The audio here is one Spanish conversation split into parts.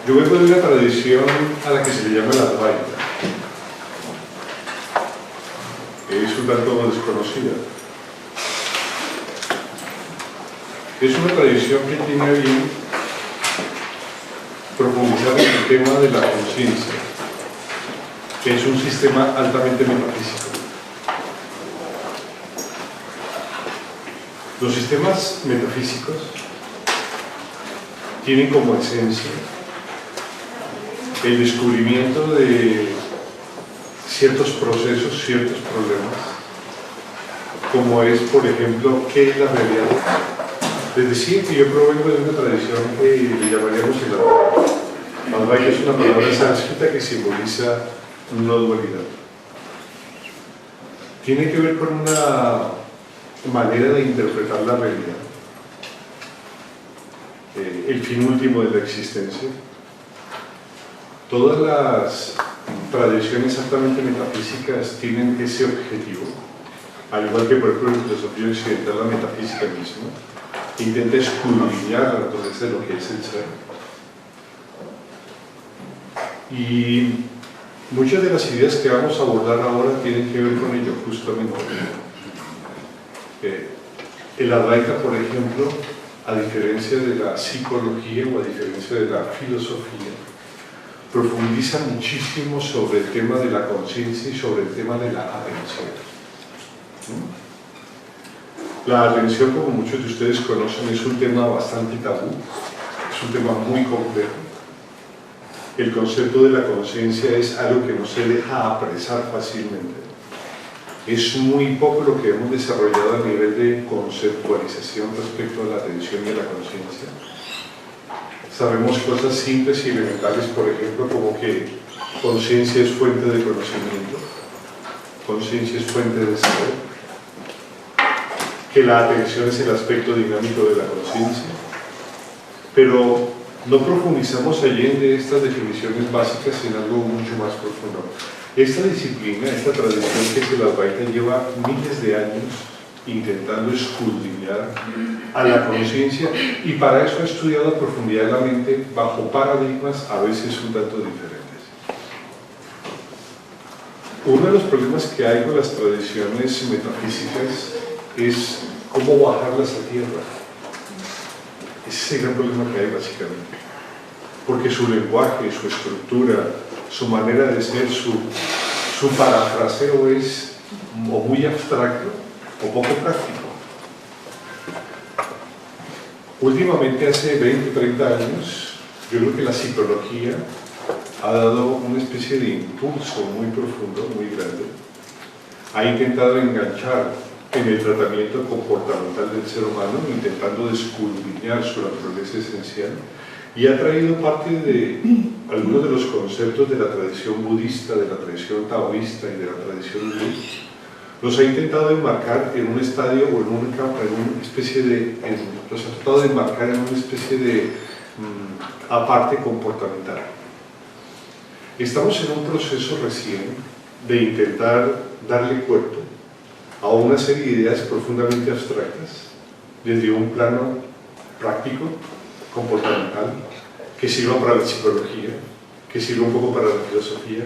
Yo vengo de una tradición a la que se le llama la Advaita. Es un tanto desconocida. Es una tradición que tiene a bien profundizar en el tema de la conciencia, que es un sistema altamente metafísico. Los sistemas metafísicos tienen como esencia el descubrimiento de ciertos procesos, ciertos problemas, como es, por ejemplo, ¿qué es la realidad? Les decía que yo provengo de una tradición que le llamaríamos el Advaita. Advaita es una palabra sánscrita que simboliza no dualidad. Tiene que ver con una manera de interpretar la realidad, el fin último de la existencia. Todas las tradiciones altamente metafísicas tienen ese objetivo, al igual que por ejemplo en la filosofía occidental la metafísica misma intenta escudriñar la naturaleza de lo que es el ser. Y muchas de las ideas que vamos a abordar ahora tienen que ver con ello, justamente. El Advaita, por ejemplo, a diferencia de la psicología o a diferencia de la filosofía, profundiza muchísimo sobre el tema de la conciencia y sobre el tema de la atención. La atención, como muchos de ustedes conocen, es un tema bastante tabú, es un tema muy complejo. El concepto de la conciencia es algo que no se deja apresar fácilmente. Es muy poco lo que hemos desarrollado a nivel de conceptualización respecto a la atención y a la conciencia. Sabemos cosas simples y elementales, por ejemplo, como que conciencia es fuente de conocimiento, conciencia es fuente de saber, que la atención es el aspecto dinámico de la conciencia, pero no profundizamos allende estas definiciones básicas en algo mucho más profundo. Esta disciplina, esta tradición que es el Advaita, lleva miles de años intentando escudriñar a la conciencia y para eso ha estudiado a profundidad la mente bajo paradigmas a veces un tanto diferentes. Uno de los problemas que hay con las tradiciones metafísicas es cómo bajarlas a tierra. Ese es el gran problema que hay básicamente, porque su lenguaje, su estructura, su manera de ser, su parafraseo es o muy abstracto o poco práctico. Últimamente, hace 20 o 30 años, yo creo que la psicología ha dado una especie de impulso muy profundo, muy grande. Ha intentado enganchar en el tratamiento comportamental del ser humano, intentando descubrir su naturaleza esencial, y ha traído parte de algunos de los conceptos de la tradición budista, de la tradición taoísta y de la tradición hindú. Los ha intentado enmarcar en un estadio o en una especie de los ha tratado de enmarcar en una especie de aparte comportamental. Estamos en un proceso recién de intentar darle cuerpo a una serie de ideas profundamente abstractas desde un plano práctico, comportamental, que sirva para la psicología, que sirva un poco para la filosofía,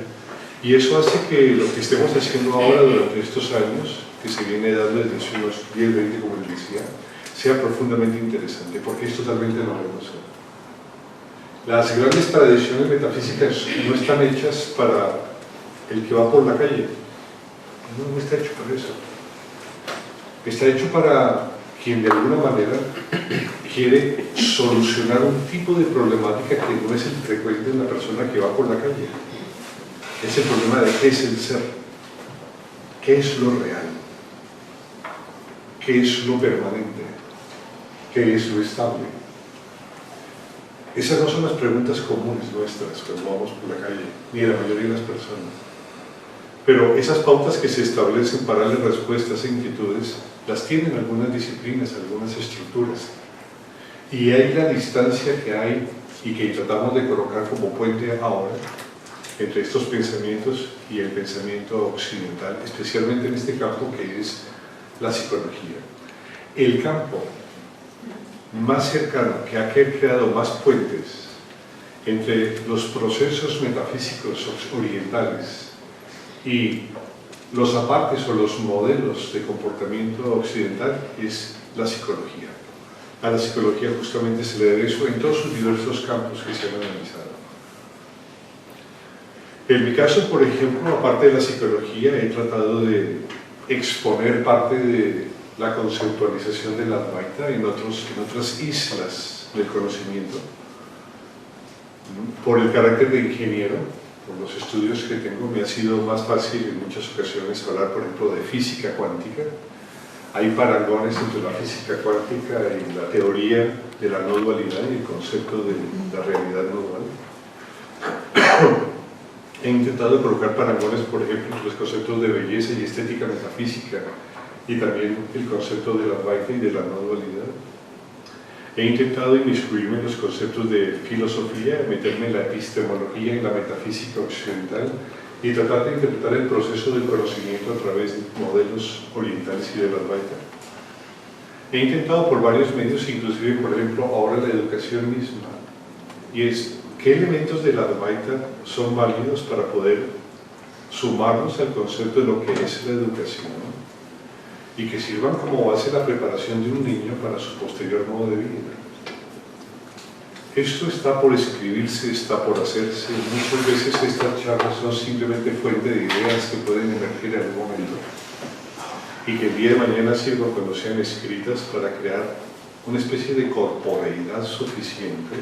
y eso hace que lo que estemos haciendo ahora durante estos años, que se viene dando desde hace unos 10, 20, como les decía, sea profundamente interesante, porque es totalmente novedoso. Las grandes tradiciones metafísicas no están hechas para el que va por la calle, no está hecho para eso. Está hecho para quien de alguna manera quiere solucionar un tipo de problemática que no es el frecuente en la persona que va por la calle. Es el problema de qué es el ser, qué es lo real, qué es lo permanente, qué es lo estable. Esas no son las preguntas comunes nuestras cuando vamos por la calle, ni de la mayoría de las personas. Pero esas pautas que se establecen para darle respuestas a inquietudes las tienen algunas disciplinas, algunas estructuras. Y hay la distancia que hay y que tratamos de colocar como puente ahora entre estos pensamientos y el pensamiento occidental, especialmente en este campo que es la psicología. El campo más cercano que ha creado más puentes entre los procesos metafísicos orientales y los apartes o los modelos de comportamiento occidental es la psicología. A la psicología justamente se le debe eso en todos sus diversos campos que se han analizado. En mi caso, por ejemplo, aparte de la psicología, he tratado de exponer parte de la conceptualización de la Advaita en otras islas del conocimiento. Por el carácter de ingeniero, por los estudios que tengo, me ha sido más fácil en muchas ocasiones hablar, por ejemplo, de física cuántica. Hay parangones entre la física cuántica y la teoría de la no dualidad y el concepto de la realidad no dual. He intentado colocar parangones, por ejemplo, entre los conceptos de belleza y estética metafísica y también el concepto de la Advaita y de la no dualidad. He intentado inmiscuirme en los conceptos de filosofía, meterme en la epistemología y la metafísica occidental y tratar de interpretar el proceso del conocimiento a través de modelos orientales y de la Advaita. He intentado por varios medios, inclusive, por ejemplo, ahora la educación misma, y es qué elementos de la Advaita son válidos para poder sumarnos al concepto de lo que es la educación, ¿no? Y que sirvan como base la preparación de un niño para su posterior modo de vida. Esto está por escribirse, está por hacerse. Muchas veces estas charlas son simplemente fuente de ideas que pueden emerger en algún momento y que el día de mañana sirvan cuando sean escritas para crear una especie de corporeidad suficiente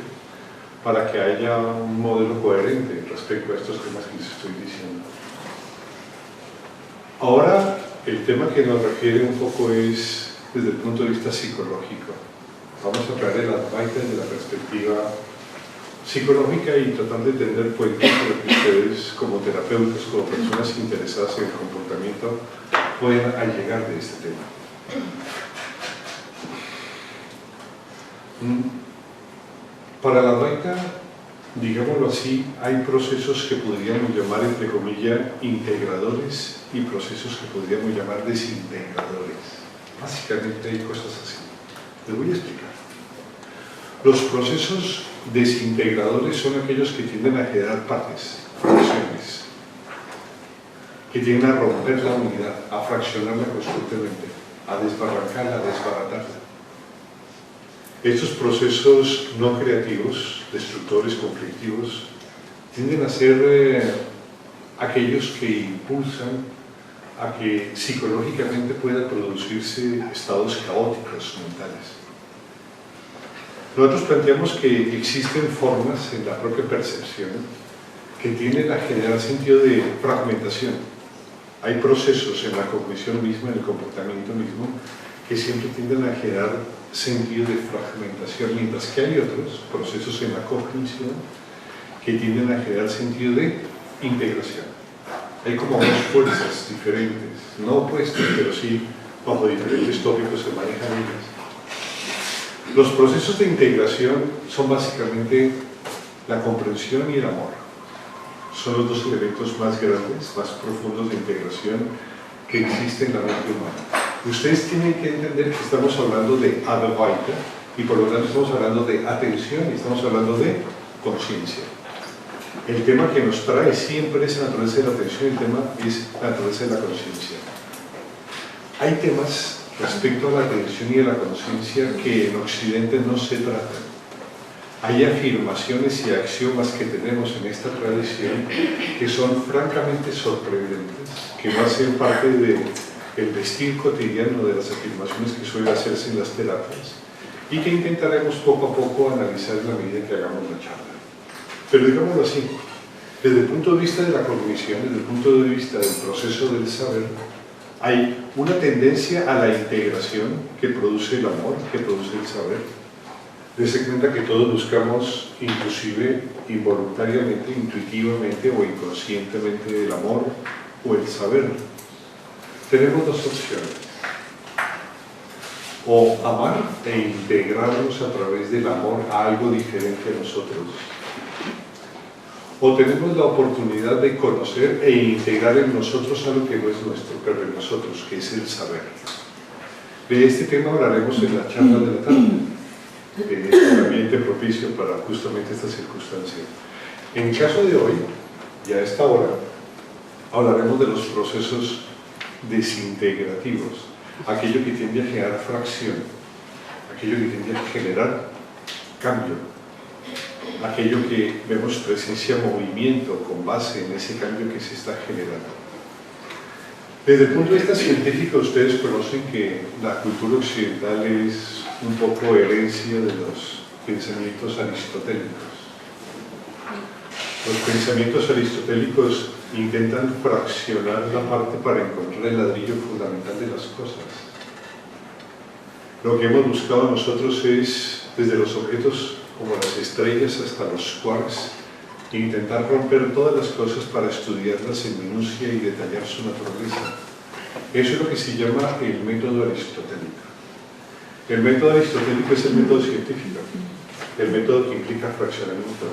para que haya un modelo coherente respecto a estos temas que les estoy diciendo. Ahora, el tema que nos refiere un poco es desde el punto de vista psicológico. Vamos a traer el Advaita desde la perspectiva psicológica y tratar de entender puentes para que ustedes, como terapeutas, como personas interesadas en el comportamiento, puedan allegar de este tema. Para la Advaita, digámoslo así, hay procesos que podríamos llamar, entre comillas, integradores y procesos que podríamos llamar desintegradores. Básicamente hay cosas así. Les voy a explicar. Los procesos desintegradores son aquellos que tienden a generar partes, fracciones, que tienden a romper la unidad, a fraccionarla constantemente, a desbarrancarla, a desbaratarla. Estos procesos no creativos, destructores, conflictivos, tienden a ser aquellos que impulsan a que psicológicamente puedan producirse estados caóticos mentales. Nosotros planteamos que existen formas en la propia percepción que tienden a generar sentido de fragmentación. Hay procesos en la cognición misma, en el comportamiento mismo, que siempre tienden a generar sentido de fragmentación, mientras que hay otros procesos en la cognición que tienden a generar sentido de integración. Hay como dos fuerzas diferentes, no opuestas, pero sí bajo diferentes tópicos se manejan ellas. Los procesos de integración son básicamente la comprensión y el amor. Son los dos elementos más grandes, más profundos de integración que existen en la mente humana. Ustedes tienen que entender que estamos hablando de Advaita y por lo tanto estamos hablando de atención y estamos hablando de conciencia. El tema que nos trae siempre es la naturaleza de la atención, el tema es la naturaleza de la conciencia. Hay temas respecto a la atención y a la conciencia que en Occidente no se tratan. Hay afirmaciones y axiomas que tenemos en esta tradición que son francamente sorprendentes, que no hacen parte del vestir cotidiano de las afirmaciones que suelen hacerse en las terapias y que intentaremos poco a poco analizar en la medida que hagamos la charla. Pero digámoslo así, desde el punto de vista de la cognición, desde el punto de vista del proceso del saber, hay una tendencia a la integración que produce el amor, que produce el saber. Dense cuenta que todos buscamos, inclusive involuntariamente, intuitivamente o inconscientemente, el amor o el saber. Tenemos dos opciones: o amar e integrarnos a través del amor a algo diferente a nosotros, o tenemos la oportunidad de conocer e integrar en nosotros algo que no es nuestro, pero en nosotros, que es el saber. De este tema hablaremos en la charla de la tarde. un ambiente propicio para justamente esta circunstancia. En el caso de hoy, y a esta hora, hablaremos de los procesos desintegrativos, aquello que tiende a generar fracción, aquello que tiende a generar cambio, aquello que vemos presencia movimiento con base en ese cambio que se está generando. Desde el punto de vista científico, ustedes conocen que la cultura occidental es un poco herencia de los pensamientos aristotélicos. Los pensamientos aristotélicos intentan fraccionar la parte para encontrar el ladrillo fundamental de las cosas. Lo que hemos buscado nosotros es, desde los objetos como las estrellas hasta los quarks, intentar romper todas las cosas para estudiarlas en minucia y detallar su naturaleza. Eso es lo que se llama el método aristotélico. El método aristotélico es el método científico, el método que implica fraccionamiento,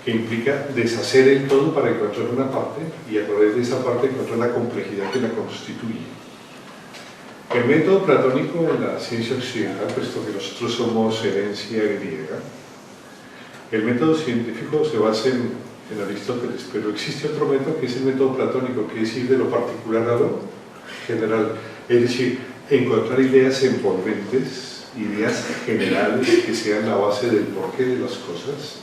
que implica deshacer el todo para encontrar una parte y a través de esa parte encontrar la complejidad que la constituye. El método platónico en la ciencia occidental, puesto que nosotros somos herencia griega, el método científico se basa en Aristóteles, pero existe otro método que es el método platónico, que es ir de lo particular a lo general, es decir, encontrar ideas envolventes, ideas generales que sean la base del porqué de las cosas,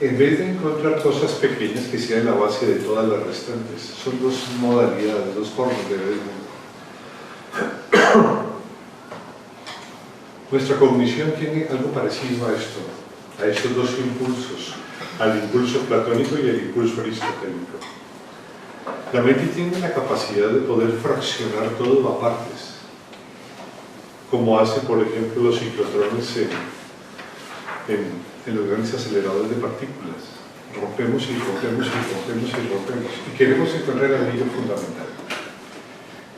en vez de encontrar cosas pequeñas que sean la base de todas las restantes. Son dos modalidades, dos formas de ver el mundo. Nuestra cognición tiene algo parecido a esto, a estos dos impulsos, al impulso platónico y al impulso aristotélico. La mente tiene la capacidad de poder fraccionar todo a partes, como hacen, por ejemplo, los ciclotrones en los grandes aceleradores de partículas. Rompemos y rompemos y rompemos y rompemos. Y queremos encontrar el ladrillo fundamental.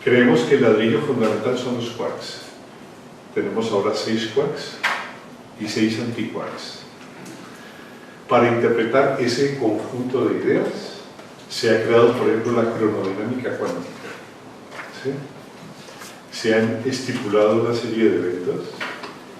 Creemos que el ladrillo fundamental son los quarks. Tenemos ahora 6 quarks y 6 antiquarks. Para interpretar ese conjunto de ideas, se ha creado, por ejemplo, la cronodinámica cuántica. ¿Sí? Se han estipulado una serie de eventos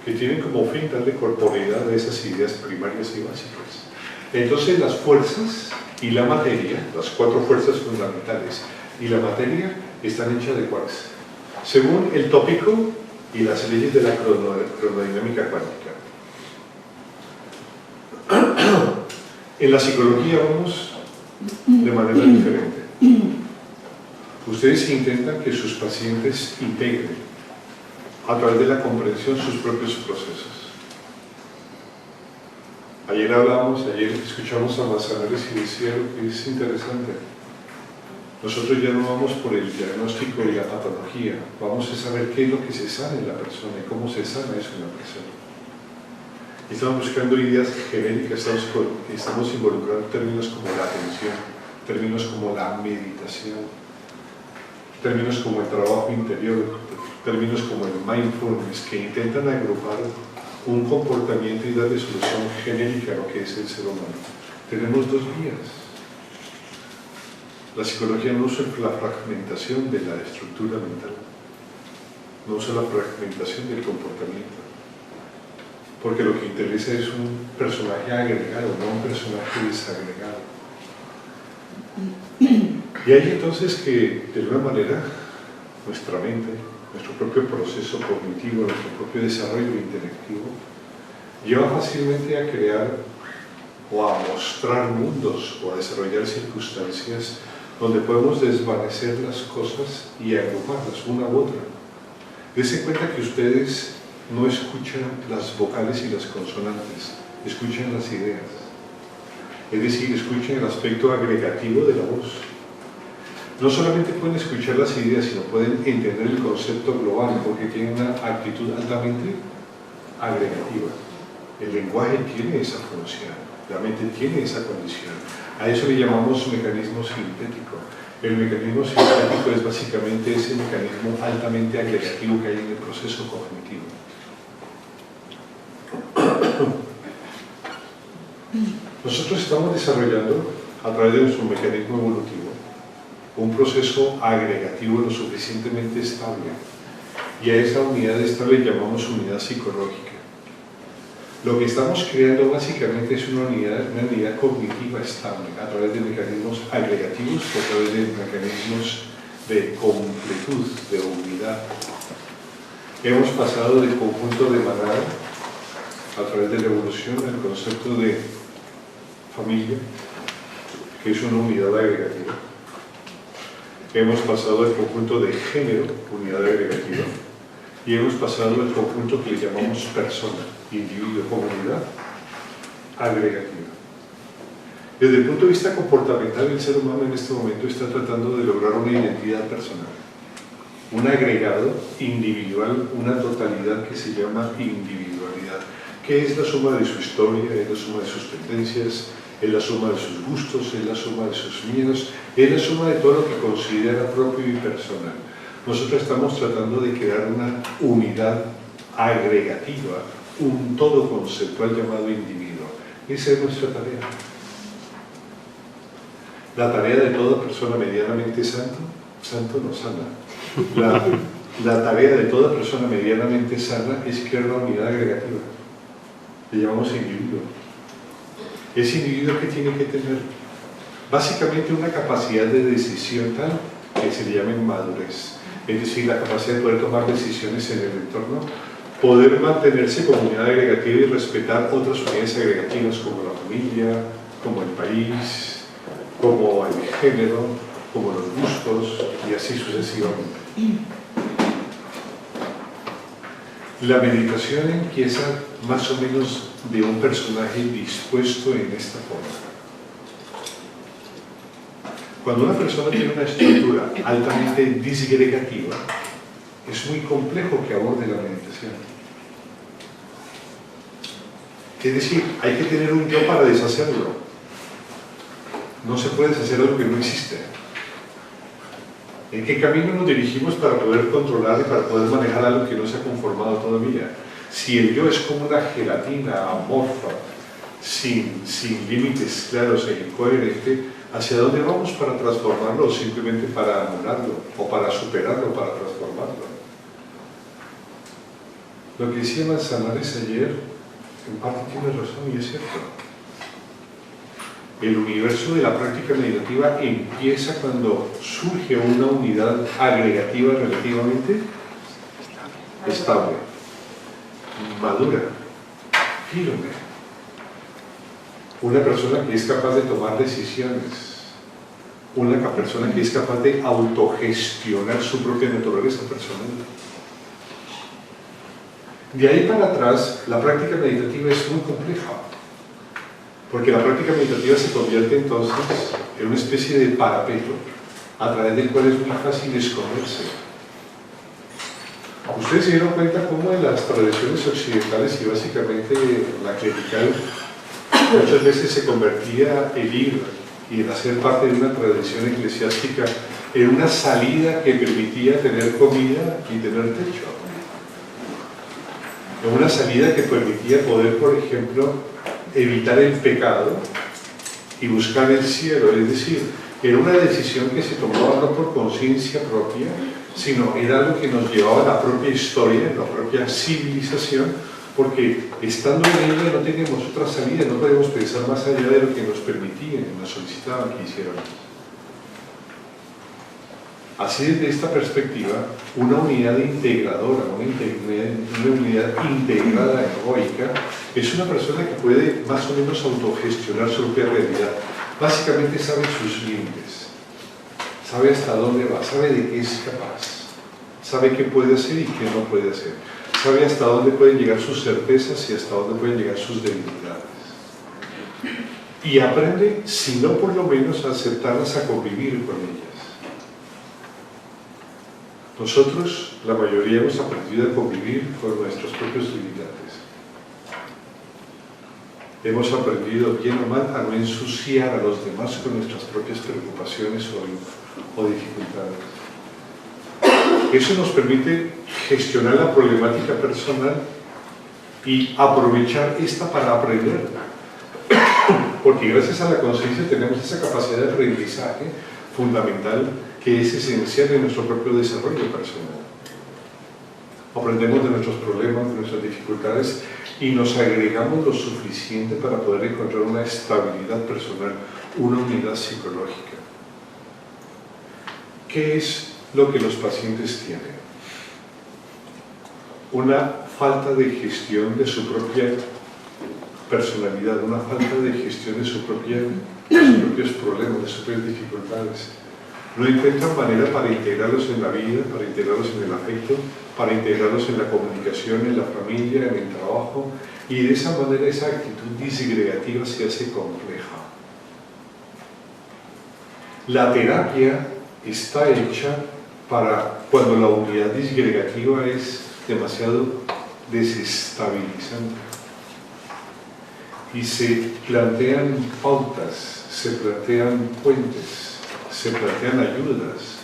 que tienen como fin darle corporeidad a esas ideas primarias y básicas. Entonces, las fuerzas y la materia, las 4 fuerzas fundamentales y la materia, están hechas de quarks, según el tópico y las leyes de la cronodinámica cuántica. En la psicología vamos de manera diferente. Ustedes intentan que sus pacientes integren a través de la comprensión sus propios procesos. Ayer escuchamos a Manzanares y decía lo que es interesante. Nosotros ya no vamos por el diagnóstico y la patología, vamos a saber qué es lo que se sana en la persona y cómo se sana eso en la persona. Estamos buscando ideas genéricas, estamos involucrando términos como la atención, términos como la meditación, términos como el trabajo interior, términos como el mindfulness, que intentan agrupar un comportamiento y darle solución genérica a lo que es el ser humano. Tenemos 2 vías. La psicología no usa la fragmentación de la estructura mental, no usa la fragmentación del comportamiento, porque lo que interesa es un personaje agregado, no un personaje desagregado. Y hay entonces que, de alguna manera, nuestra mente, nuestro propio proceso cognitivo, nuestro propio desarrollo intelectivo, lleva fácilmente a crear o a mostrar mundos o a desarrollar circunstancias donde podemos desvanecer las cosas y agruparlas una u otra. Dense cuenta que ustedes no escuchan las vocales y las consonantes, escuchan las ideas. Es decir, escuchan el aspecto agregativo de la voz. No solamente pueden escuchar las ideas, sino pueden entender el concepto global, porque tienen una actitud altamente agregativa. El lenguaje tiene esa función, la mente tiene esa condición. A eso le llamamos mecanismo sintético. El mecanismo sintético es básicamente ese mecanismo altamente agregativo que hay en el proceso cognitivo. Nosotros estamos desarrollando, a través de nuestro mecanismo evolutivo, un proceso agregativo lo suficientemente estable. Y a esa unidad estable le llamamos unidad psicológica. Lo que estamos creando básicamente es una unidad cognitiva estable a través de mecanismos agregativos y a través de mecanismos de completud, de unidad. Hemos pasado del conjunto de manada a través de la evolución al concepto de familia, que es una unidad agregativa. Hemos pasado del conjunto de género, unidad agregativa, y hemos pasado del conjunto que le llamamos persona, individuo, comunidad, agregativa. Desde el punto de vista comportamental, el ser humano en este momento está tratando de lograr una identidad personal, un agregado individual, una totalidad que se llama individualidad, que es la suma de su historia, es la suma de sus tendencias, es la suma de sus gustos, es la suma de sus miedos, es la suma de todo lo que considera propio y personal. Nosotros estamos tratando de crear una unidad agregativa, un todo conceptual llamado individuo. Esa es nuestra tarea. La tarea de toda persona medianamente santo no sana. La tarea de toda persona medianamente sana es crear una unidad agregativa. Le llamamos individuo. Ese individuo que tiene que tener básicamente una capacidad de decisión tal que se le llame madurez. Es decir, la capacidad de poder tomar decisiones en el entorno, poder mantenerse como unidad agregativa y respetar otras unidades agregativas como la familia, como el país, como el género, como los gustos y así sucesivamente. La meditación empieza más o menos de un personaje dispuesto en esta forma. Cuando una persona tiene una estructura altamente disgregativa, es muy complejo que aborde la meditación. Es decir, hay que tener un yo para deshacerlo. No se puede deshacer algo que no existe. ¿En qué camino nos dirigimos para poder controlar y para poder manejar algo que no se ha conformado todavía? Si el yo es como una gelatina amorfa, sin límites claros e incoherente, ¿hacia dónde vamos para transformarlo o simplemente para anularlo o para superarlo, para transformarlo? Lo que decía Manzanares ayer, en parte tiene razón y es cierto. El universo de la práctica meditativa empieza cuando surge una unidad agregativa relativamente estable, madura, firme. Una persona que es capaz de tomar decisiones, una persona que es capaz de autogestionar su propia naturaleza personal. De ahí para atrás, la práctica meditativa es muy compleja, porque la práctica meditativa se convierte entonces en una especie de parapeto a través del cual es muy fácil esconderse. Ustedes se dieron cuenta cómo en las tradiciones occidentales y básicamente la clerical muchas veces se convertía el ir y el hacer parte de una tradición eclesiástica en una salida que permitía tener comida y tener techo. En una salida que permitía poder, por ejemplo, evitar el pecado y buscar el cielo. Es decir, era una decisión que se tomaba no por conciencia propia, sino era algo que nos llevaba a la propia historia, la propia civilización, porque estando en ella no teníamos otra salida, no podíamos pensar más allá de lo que nos permitían, nos solicitaban que hiciéramos. Así, desde esta perspectiva, una unidad integradora, una unidad integrada egoica, es una persona que puede más o menos autogestionar su propia realidad. Básicamente sabe sus límites, sabe hasta dónde va, sabe de qué es capaz, sabe qué puede hacer y qué no puede hacer, sabe hasta dónde pueden llegar sus certezas y hasta dónde pueden llegar sus debilidades. Y aprende, si no por lo menos, a aceptarlas, a convivir con ellas. Nosotros, la mayoría, hemos aprendido a convivir con nuestros propios limitantes. Hemos aprendido, bien o mal, a no ensuciar a los demás con nuestras propias preocupaciones o dificultades. Eso nos permite gestionar la problemática personal y aprovechar esta para aprender. Porque gracias a la conciencia tenemos esa capacidad de aprendizaje fundamental que es esencial en nuestro propio desarrollo personal. Aprendemos de nuestros problemas, de nuestras dificultades y nos agregamos lo suficiente para poder encontrar una estabilidad personal, una unidad psicológica. ¿Qué es lo que los pacientes tienen? Una falta de gestión de su propia personalidad, una falta de gestión de sus propios problemas, de sus propias dificultades. No encuentran manera para integrarlos en la vida, para integrarlos en el afecto, para integrarlos en la comunicación, en la familia, en el trabajo, y de esa manera esa actitud disgregativa se hace compleja. La terapia está hecha para cuando la unidad disgregativa es demasiado desestabilizante y se plantean pautas, se plantean puentes, se plantean ayudas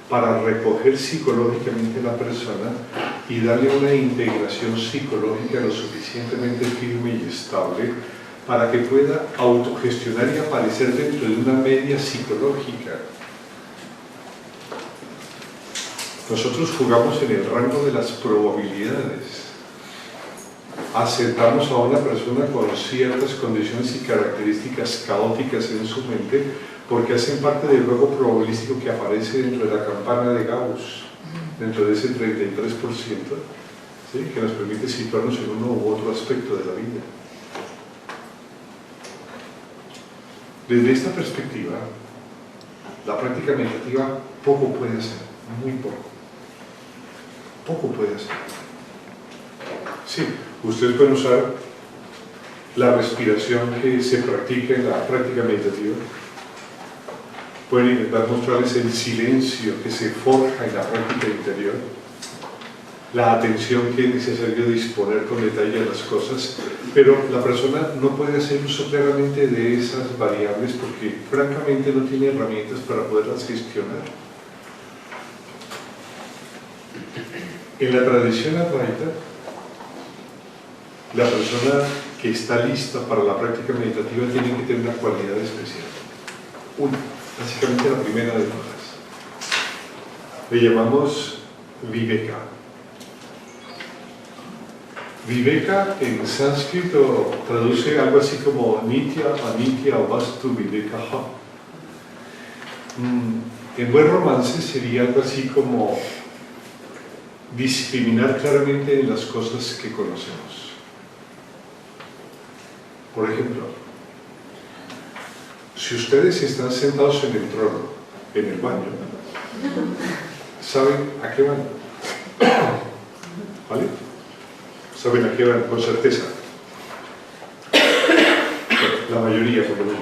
para recoger psicológicamente a la persona y darle una integración psicológica lo suficientemente firme y estable para que pueda autogestionar y aparecer dentro de una media psicológica. Nosotros jugamos en el rango de las probabilidades. Aceptamos a una persona con ciertas condiciones y características caóticas en su mente porque hacen parte del juego probabilístico que aparece dentro de la campana de Gauss, dentro de ese 33%, ¿sí?, que nos permite situarnos en uno u otro aspecto de la vida. Desde esta perspectiva, la práctica meditativa poco puede hacer, muy poco. Poco puede hacer. Sí, ustedes pueden usar la respiración que se practica en la práctica meditativa. Pueden intentar mostrarles el silencio que se forja en la práctica interior, la atención que es necesario disponer con detalle a las cosas, pero la persona no puede hacer uso claramente de esas variables porque francamente no tiene herramientas para poderlas gestionar. En la tradición Advaita, la persona que está lista para la práctica meditativa tiene que tener una cualidad especial. Una, básicamente la primera de todas. Le llamamos Viveka. Viveka en sánscrito traduce algo así como Nitya, Anitya, Vastu, Vivekaha. En buen romance sería algo así como discriminar claramente en las cosas que conocemos. Por ejemplo, si ustedes están sentados en el trono, en el baño, ¿saben a qué van? ¿Vale? ¿Saben a qué van? Con certeza. La mayoría, por lo menos.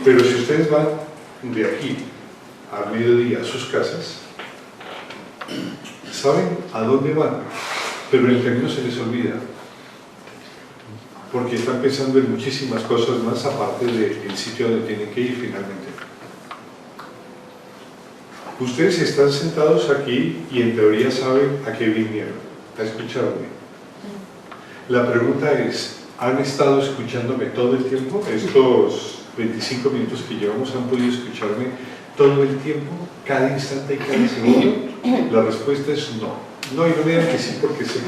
Pero si ustedes van de aquí al mediodía a sus casas, saben a dónde van, pero en el camino se les olvida, porque están pensando en muchísimas cosas más aparte del sitio donde tienen que ir finalmente. Ustedes están sentados aquí y en teoría saben a qué vinieron, a escucharme. La pregunta es, ¿han estado escuchándome todo el tiempo? Estos 25 minutos que llevamos, ¿han podido escucharme todo el tiempo, cada instante y cada segundo? La respuesta es no. No, y no me digan que sí porque sí.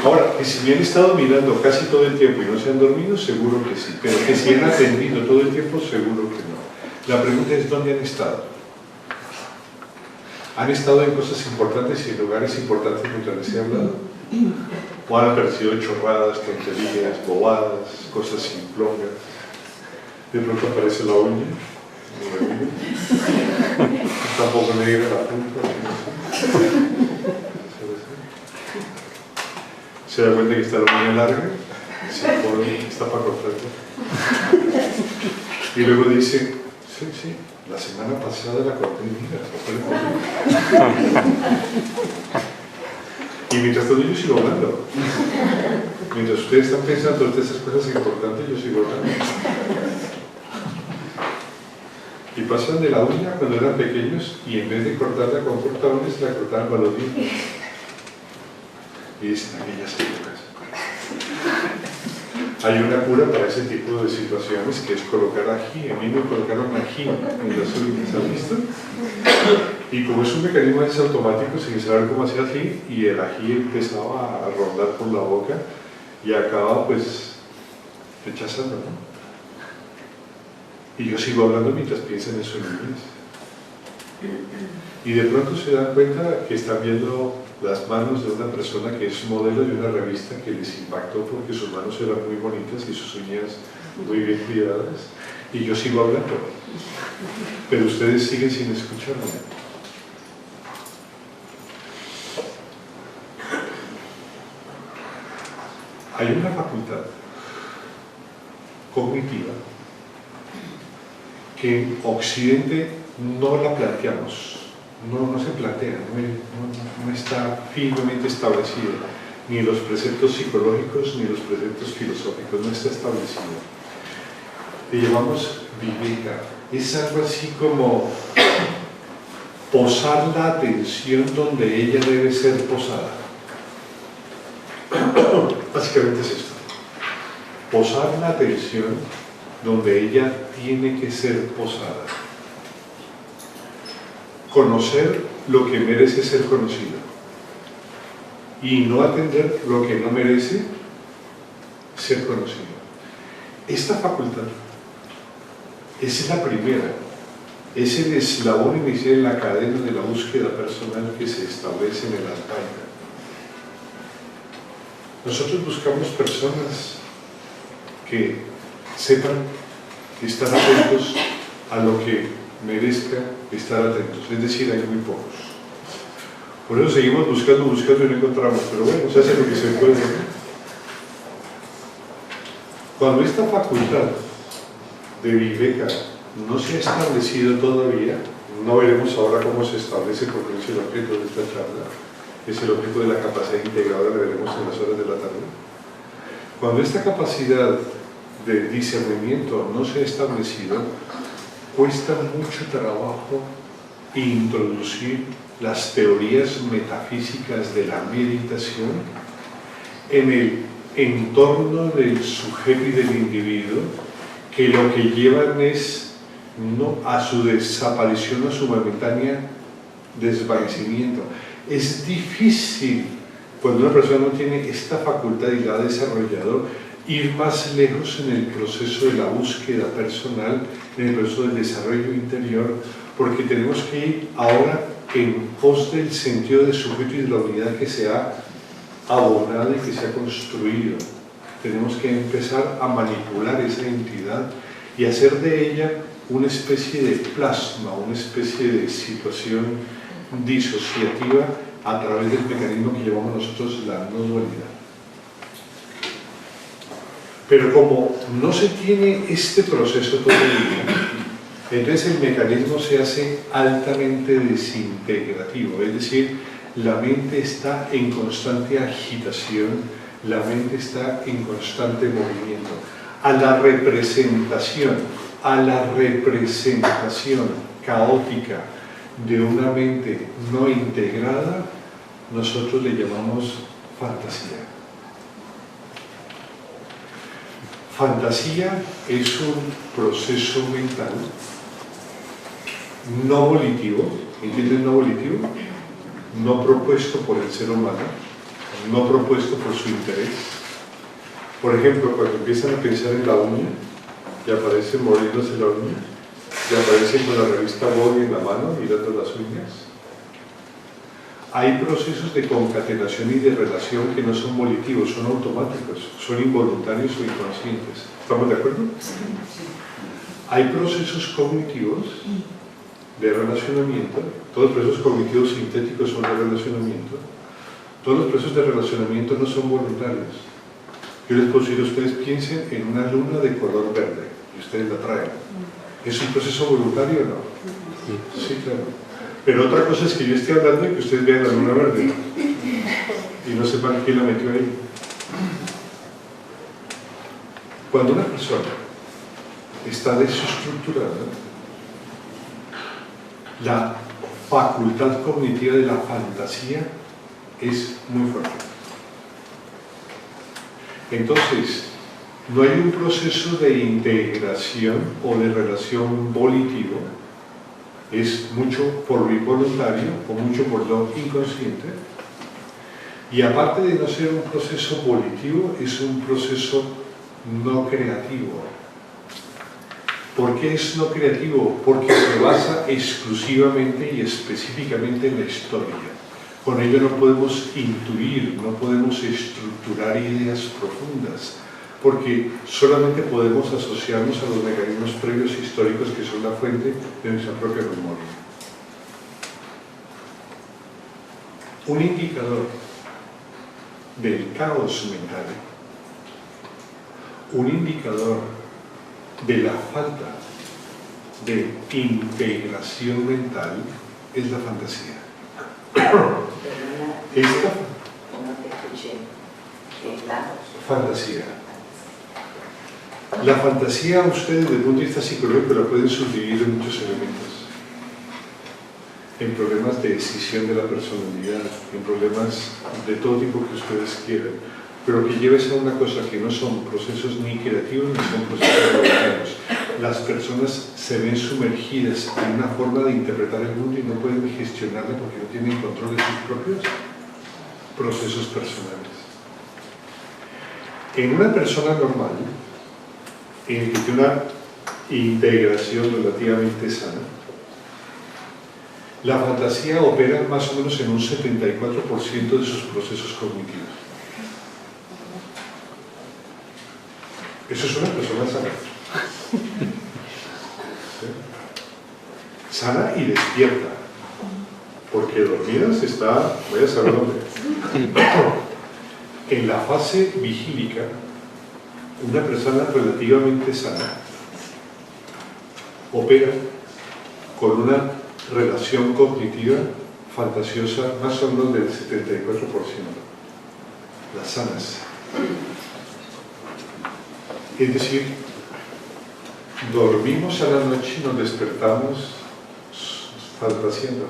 Ahora, que si me han estado mirando casi todo el tiempo y no se han dormido, seguro que sí. Pero que si han atendido todo el tiempo, seguro que no. La pregunta es, ¿dónde han estado? ¿Han estado en cosas importantes y en lugares importantes mientras les he hablado? ¿O han aparecido chorradas, tonterías, bobadas, cosas simplongas? De pronto aparece la uña. Tampoco me llega la punta. Se da cuenta que está la uña larga, se pone, está para cortarla. Y luego dice, sí, la semana pasada la corté, mira, y mientras tanto yo sigo hablando. Mientras ustedes están pensando en esas cosas importantes, yo sigo hablando. Y pasan de la uña cuando eran pequeños y en vez de cortarla con cortadones, la cortaban con los dientes. Y dicen aquellas épocas. Hay una cura para ese tipo de situaciones, que es colocar ají. A mí me colocaron ají en las uñas, ¿has visto? Y como es un mecanismo automático, sin saber cómo hacer así, y el ají empezaba a rondar por la boca y acababa pues rechazando, ¿no? Y yo sigo hablando mientras piensan en su inglés. Y de pronto se dan cuenta que están viendo las manos de una persona que es modelo de una revista que les impactó porque sus manos eran muy bonitas y sus uñas muy bien cuidadas. Y yo sigo hablando. Pero ustedes siguen sin escucharme. Hay una facultad cognitiva que en Occidente no la planteamos, no se plantea, no está firmemente establecida, ni en los preceptos psicológicos ni en los preceptos filosóficos, no está establecido. Le llamamos viveka. Es algo así como posar la atención donde ella debe ser posada. Básicamente es esto: posar la atención donde ella tiene que ser posada. Conocer lo que merece ser conocido y no atender lo que no merece ser conocido. Esta facultad es la primera, es el eslabón inicial en la cadena de la búsqueda personal que se establece en el Advaita. Nosotros buscamos personas que sepan estar atentos a lo que merezca estar atentos, es decir, hay muy pocos. Por eso seguimos buscando y no encontramos, pero bueno, se hace lo que se puede. Cuando esta facultad de viveka no se ha establecido todavía, no veremos ahora cómo se establece porque es el objeto de esta charla, es el objeto de la capacidad integradora, lo veremos en las horas de la tarde. Cuando esta capacidad de discernimiento no se ha establecido, cuesta mucho trabajo introducir las teorías metafísicas de la meditación en el entorno del sujeto y del individuo, que lo que llevan es no a su desaparición o su momentánea desvanecimiento. Es difícil, cuando una persona no tiene esta facultad y la ha desarrollado, ir más lejos en el proceso de la búsqueda personal, en el proceso del desarrollo interior, porque tenemos que ir ahora en pos del sentido de sujeto y de la unidad que se ha abonado y que se ha construido. Tenemos que empezar a manipular esa entidad y hacer de ella una especie de plasma, una especie de situación disociativa a través del mecanismo que llamamos nosotros la no dualidad. Pero como no se tiene este proceso todavía, entonces el mecanismo se hace altamente desintegrativo, es decir, la mente está en constante agitación, la mente está en constante movimiento. A la representación caótica de una mente no integrada, nosotros le llamamos fantasía. Fantasía es un proceso mental no volitivo, ¿entienden no volitivo? No propuesto por el ser humano, no propuesto por su interés. Por ejemplo, cuando empiezan a pensar en la uña, y aparecen mordiéndose la uña, y aparecen con la revista Vogue en la mano, mirando las uñas. Hay procesos de concatenación y de relación que no son volitivos, son automáticos, son involuntarios o inconscientes. ¿Estamos de acuerdo? Hay procesos cognitivos de relacionamiento, todos los procesos cognitivos sintéticos son de relacionamiento, todos los procesos de relacionamiento no son voluntarios. Yo les puedo decir a ustedes, piensen en una luna de color verde, y ustedes la traen. ¿Es un proceso voluntario o no? Sí, claro. Pero otra cosa es que yo esté hablando y que ustedes vean la luna verde y no sepan quién la metió ahí. Cuando una persona está desestructurada, la facultad cognitiva de la fantasía es muy fuerte. Entonces, no hay un proceso de integración o de relación volitivo, es mucho por lo involuntario o mucho por lo inconsciente, y aparte de no ser un proceso volitivo, es un proceso no creativo. ¿Por qué es no creativo? Porque se basa exclusivamente y específicamente en la historia. Con ello no podemos intuir, no podemos estructurar ideas profundas, porque solamente podemos asociarnos a los mecanismos previos históricos que son la fuente de nuestra propia memoria. Un indicador del caos mental, un indicador de la falta de integración mental es la fantasía. Esta fantasía. La fantasía, ustedes desde el punto de vista psicológico la pueden subdividir en muchos elementos. En problemas de decisión de la personalidad, en problemas de todo tipo que ustedes quieran, pero que lleves a una cosa que no son procesos ni creativos ni son procesos creativos. Las personas se ven sumergidas en una forma de interpretar el mundo y no pueden gestionarlo porque no tienen control de sus propios procesos personales. En una persona normal, en el que tiene una integración relativamente sana, la fantasía opera más o menos en un 74% de sus procesos cognitivos. Eso es una persona sana. ¿Sí? Sana y despierta. Porque dormida se está, voy a saber dónde. En la fase vigílica, una persona relativamente sana opera con una relación cognitiva fantasiosa más o menos del 74%. Las sanas. Es decir, dormimos a la noche y nos despertamos fantaseando.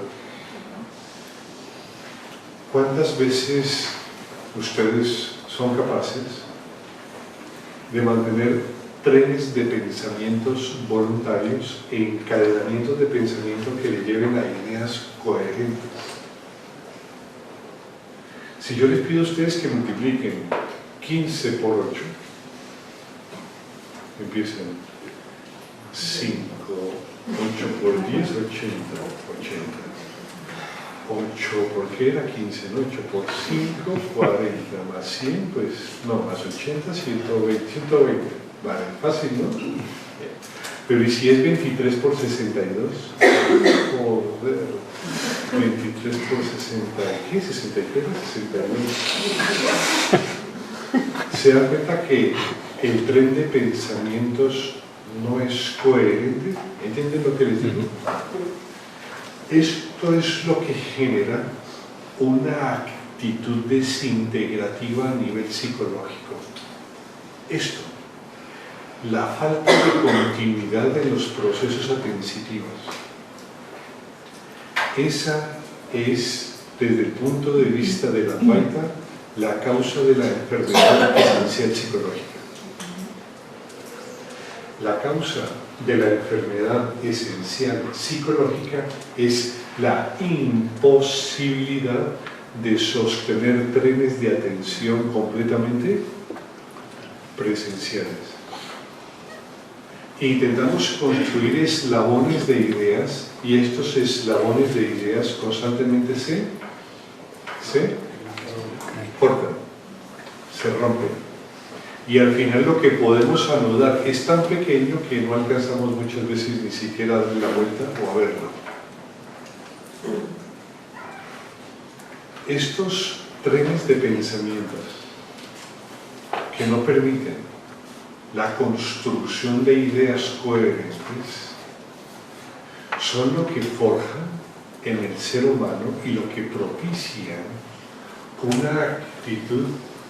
¿Cuántas veces ustedes son capaces de mantener trenes de pensamientos voluntarios, encadenamientos de pensamiento que le lleven a ideas coherentes? Si yo les pido a ustedes que multipliquen 15 por 8, empiecen 5, 8 por 10, 80, 8, ¿por qué era 15? ¿No? 8 por 5, 40, más 100, pues no, más 80, 120, 120. Vale, fácil, ¿no? Pero ¿y si es 23 por 62? Joder, 23 por 60, ¿qué? 63 o 69. ¿Se dan cuenta que el tren de pensamientos no es coherente? ¿Entienden lo que les digo? Esto es lo que genera una actitud desintegrativa a nivel psicológico. Esto, la falta de continuidad en los procesos atensitivos. Esa es, desde el punto de vista de la Advaita, la causa de la enfermedad esencial psicológica. La causa de la enfermedad esencial psicológica es la imposibilidad de sostener trenes de atención completamente presenciales. Intentamos construir eslabones de ideas y estos eslabones de ideas constantemente se cortan, se rompen. Y al final lo que podemos anudar es tan pequeño que no alcanzamos muchas veces ni siquiera a darle la vuelta o a verlo. Estos trenes de pensamientos que no permiten la construcción de ideas coherentes son lo que forjan en el ser humano y lo que propician una actitud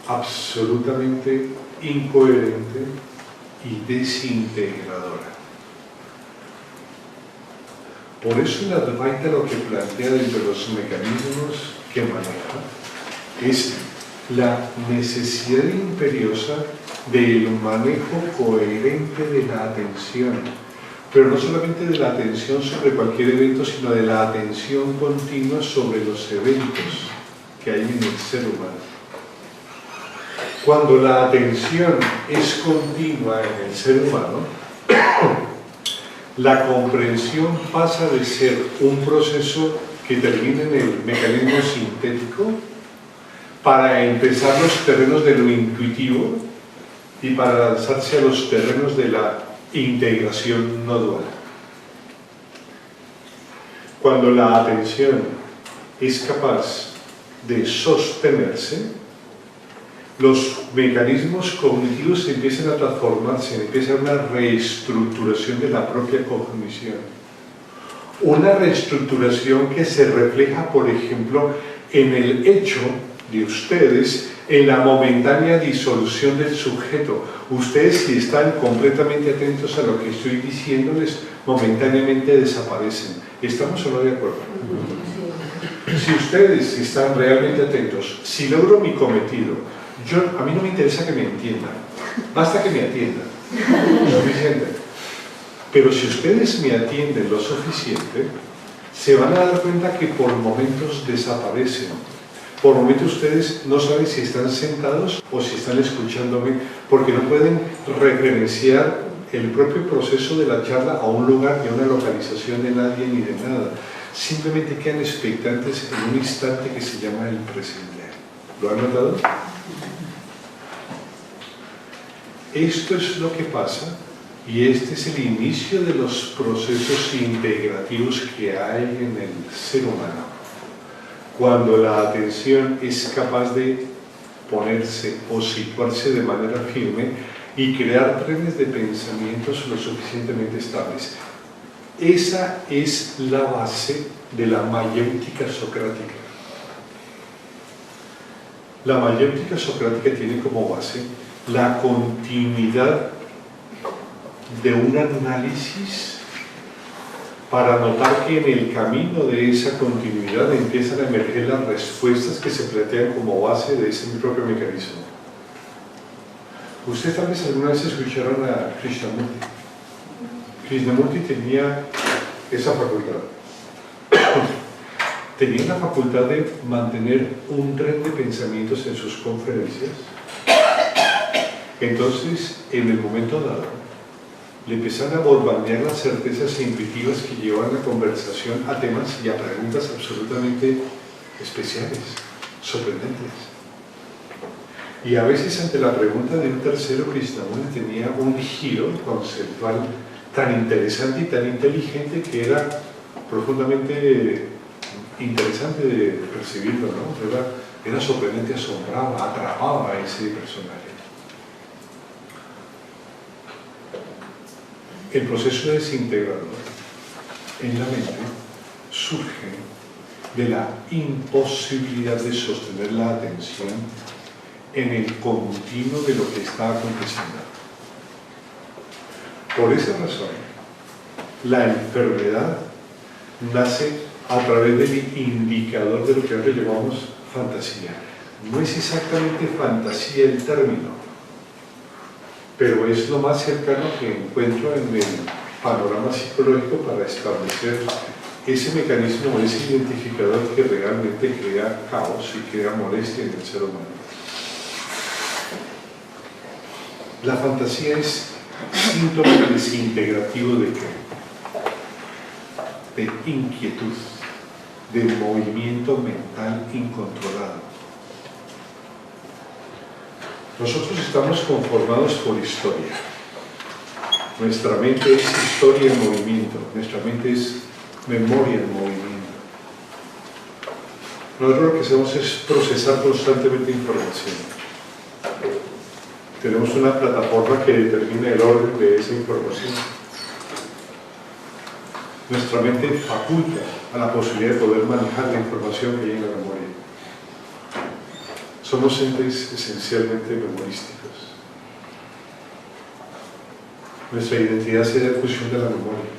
absolutamente incoherente y desintegradora. Por eso la Advaita lo que plantea dentro de los mecanismos que maneja es la necesidad imperiosa del manejo coherente de la atención, pero no solamente de la atención sobre cualquier evento, sino de la atención continua sobre los eventos que hay en el ser humano. Cuando la atención es continua en el ser humano, la comprensión pasa de ser un proceso que termina en el mecanismo sintético para empezar los terrenos de lo intuitivo y para lanzarse a los terrenos de la integración no dual. Cuando la atención es capaz de sostenerse, los mecanismos cognitivos empiezan a transformarse, empieza una reestructuración de la propia cognición. Una reestructuración que se refleja, por ejemplo, en el hecho de ustedes, en la momentánea disolución del sujeto. Ustedes, si están completamente atentos a lo que estoy diciéndoles, momentáneamente desaparecen. ¿Estamos o no de acuerdo? Si ustedes están realmente atentos, si logro mi cometido, a mí no me interesa que me entiendan, basta que me atiendan, suficiente. Pero si ustedes me atienden lo suficiente, se van a dar cuenta que por momentos desaparecen. Por momentos ustedes no saben si están sentados o si están escuchándome, porque no pueden referenciar el propio proceso de la charla a un lugar, ni a una localización de nadie ni de nada. Simplemente quedan expectantes en un instante que se llama el presente. ¿Lo han notado? Esto es lo que pasa y este es el inicio de los procesos integrativos que hay en el ser humano. Cuando la atención es capaz de ponerse o situarse de manera firme y crear trenes de pensamientos lo suficientemente estables. Esa es la base de la mayéutica socrática. La mayéutica socrática tiene como base la continuidad de un análisis para notar que en el camino de esa continuidad empiezan a emerger las respuestas que se plantean como base de ese propio mecanismo. Ustedes tal vez alguna vez escucharon a Krishnamurti. Krishnamurti tenía esa facultad. Tenía la facultad de mantener un tren de pensamientos en sus conferencias. Entonces, en el momento dado, le empezaron a bombardear las certezas intuitivas que llevan la conversación a temas y a preguntas absolutamente especiales, sorprendentes. Y a veces ante la pregunta de un tercero, Krishnamurti tenía un giro conceptual tan interesante y tan inteligente que era profundamente interesante de percibirlo, ¿no? Era sorprendente, asombraba, atrapaba a ese personaje. El proceso desintegrador en la mente surge de la imposibilidad de sostener la atención en el continuo de lo que está aconteciendo. Por esa razón, la enfermedad nace a través del indicador de lo que ahora llamamos fantasía. No es exactamente fantasía el término, pero es lo más cercano que encuentro en el panorama psicológico para establecer ese mecanismo, ese identificador que realmente crea caos y crea molestia en el ser humano. La fantasía es síntoma desintegrativo ¿de qué? De inquietud, de movimiento mental incontrolado. Nosotros estamos conformados por historia. Nuestra mente es historia en movimiento, nuestra mente es memoria en movimiento. Nosotros lo que hacemos es procesar constantemente información. Tenemos una plataforma que determina el orden de esa información. Nuestra mente faculta a la posibilidad de poder manejar la información que hay en la memoria. Somos entes esencialmente memorísticos. Nuestra identidad se da en función de la memoria.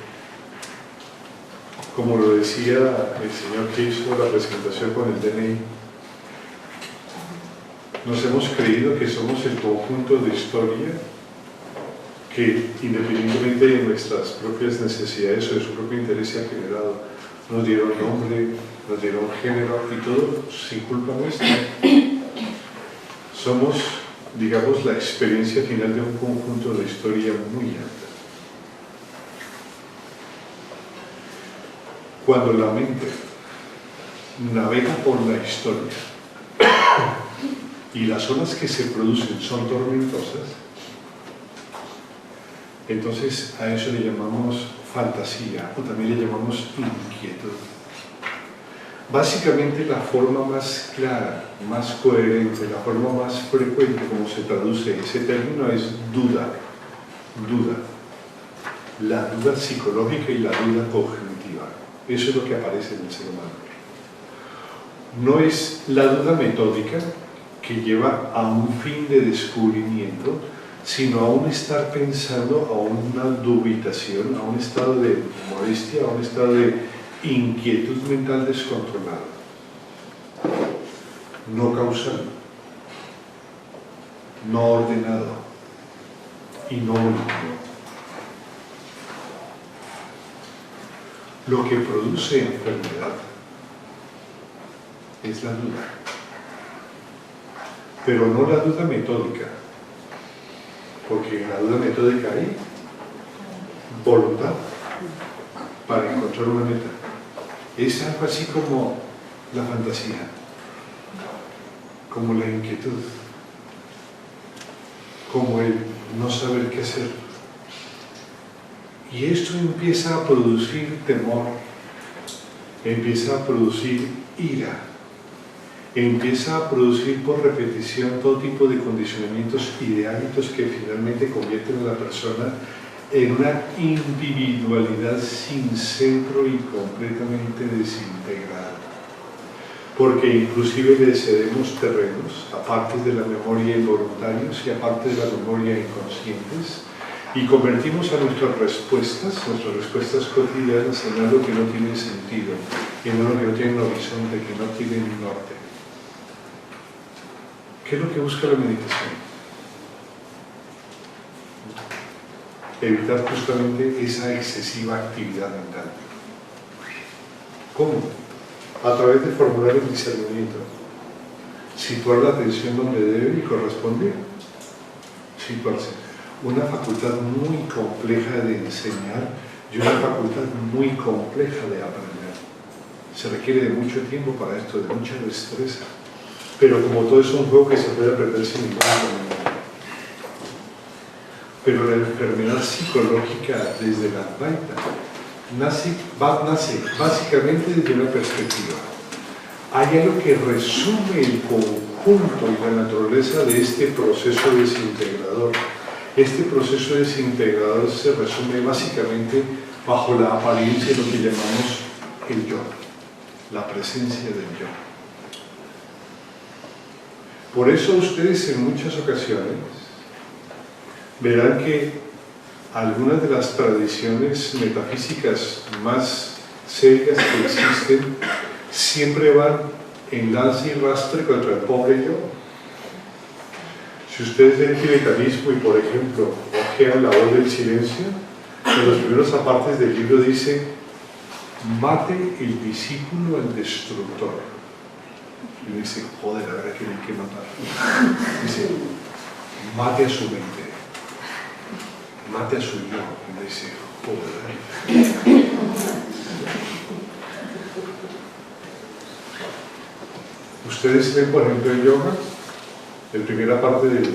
Como lo decía el señor que hizo la presentación con el DNI, nos hemos creído que somos el conjunto de historia que, independientemente de nuestras propias necesidades o de su propio interés, se ha generado. Nos dieron nombre, nos dieron género y todo sin culpa nuestra. Somos, digamos, la experiencia final de un conjunto de historia muy alta. Cuando la mente navega por la historia y las olas que se producen son tormentosas, entonces a eso le llamamos fantasía o también le llamamos inquietud. Básicamente la forma más clara, más coherente, la forma más frecuente como se traduce ese término es duda. Duda. La duda psicológica y la duda cognitiva. Eso es lo que aparece en el ser humano. No es la duda metódica que lleva a un fin de descubrimiento, sino a un estar pensando, a una dubitación, a un estado de molestia, a un estado de inquietud mental descontrolada, no causal, no ordenado y no único. Lo que produce enfermedad es la duda, pero no la duda metódica, porque en la duda metódica hay voluntad para encontrar una meta. Es algo así como la fantasía, como la inquietud, como el no saber qué hacer. Y esto empieza a producir temor, empieza a producir ira, empieza a producir por repetición todo tipo de condicionamientos y de hábitos que finalmente convierten a la persona en una individualidad sin centro y completamente desintegrada. Porque inclusive le cedemos terrenos a partes de la memoria involuntarios y a partes de la memoria inconscientes, y convertimos a nuestras respuestas cotidianas en algo que no tiene sentido, en algo que no tiene horizonte, que no tiene norte. ¿Qué es lo que busca la meditación? Evitar justamente esa excesiva actividad mental. ¿Cómo? A través de formular el discernimiento. Situar la atención donde debe y corresponde. Situarse. Una facultad muy compleja de enseñar y una facultad muy compleja de aprender. Se requiere de mucho tiempo para esto, de mucha destreza. Pero como todo es un juego que se puede aprender sin ningún problema. Pero la enfermedad psicológica desde la Advaita nace básicamente desde una perspectiva. Hay algo que resume el conjunto y la naturaleza de este proceso desintegrador. Este proceso desintegrador se resume básicamente bajo la apariencia de lo que llamamos el yo, la presencia del yo. Por eso ustedes en muchas ocasiones verán que algunas de las tradiciones metafísicas más serias que existen siempre van en lanza y rastre contra el pobre yo. Si ustedes ven el tibetanismo y, por ejemplo, ojean La Voz del Silencio, en los primeros apartes del libro dice: mate el discípulo al destructor. Y uno dice: joder, ahora que hay que matar. Dice: mate a su mente, mate a su yo. Y uno dice: joder. Ustedes ven, por ejemplo, el yoga. La primera parte del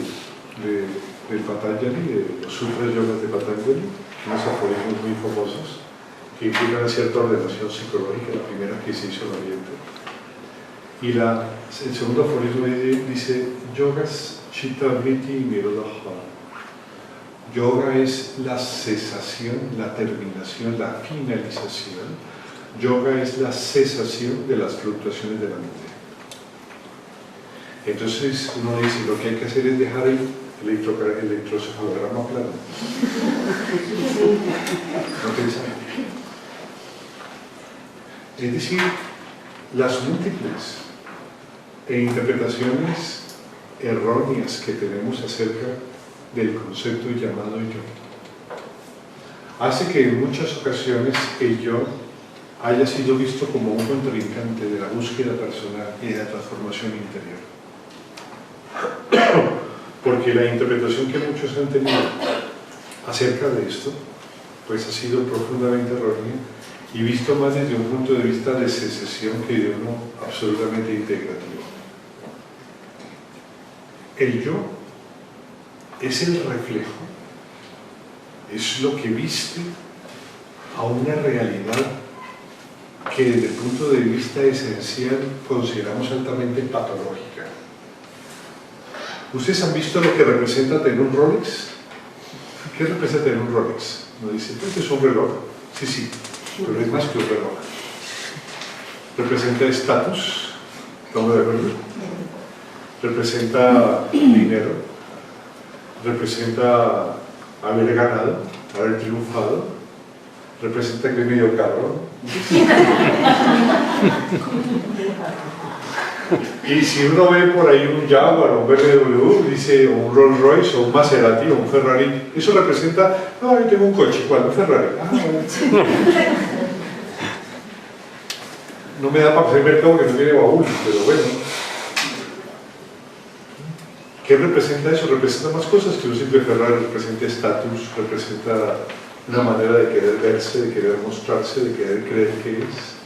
Patanjali, de los sutras yogas de Patanjali, unos aforismos muy famosos que implican cierta ordenación psicológica, la primera que se hizo en Oriente. Y el segundo aforismo dice: yogas chitta vritti nirodha. Yoga es la cesación, la terminación, la finalización. Yoga es la cesación de las fluctuaciones de la mente. Entonces uno dice: lo que hay que hacer es dejar el electrocefalograma plano. No pensar. Es decir, las múltiples interpretaciones erróneas que tenemos acerca del concepto llamado yo hace que en muchas ocasiones el yo haya sido visto como un contrincante de la búsqueda personal y de la transformación interior. Porque la interpretación que muchos han tenido acerca de esto pues ha sido profundamente errónea y visto más desde un punto de vista de secesión que de uno absolutamente integrativo. El yo es el reflejo, es lo que viste a una realidad que desde el punto de vista esencial consideramos altamente patológica. ¿Ustedes han visto lo que representa tener un Rolex? ¿Qué representa tener un Rolex? Nos dicen, pues es un reloj. Sí, sí, pero es más que un reloj. Representa estatus, ¿estamos de acuerdo? Representa dinero, representa haber ganado, haber triunfado, representa que es medio carro. Y si uno ve por ahí un Jaguar o un BMW, dice o un Rolls Royce o un Maserati o un Ferrari, eso representa, no, yo tengo un coche, ¿cuál? Un Ferrari. No me da para hacer mercado porque no tiene baúl, pero bueno. ¿Qué representa eso? Representa más cosas que un simple Ferrari, representa estatus, representa una manera de querer verse, de querer mostrarse, de querer creer que es.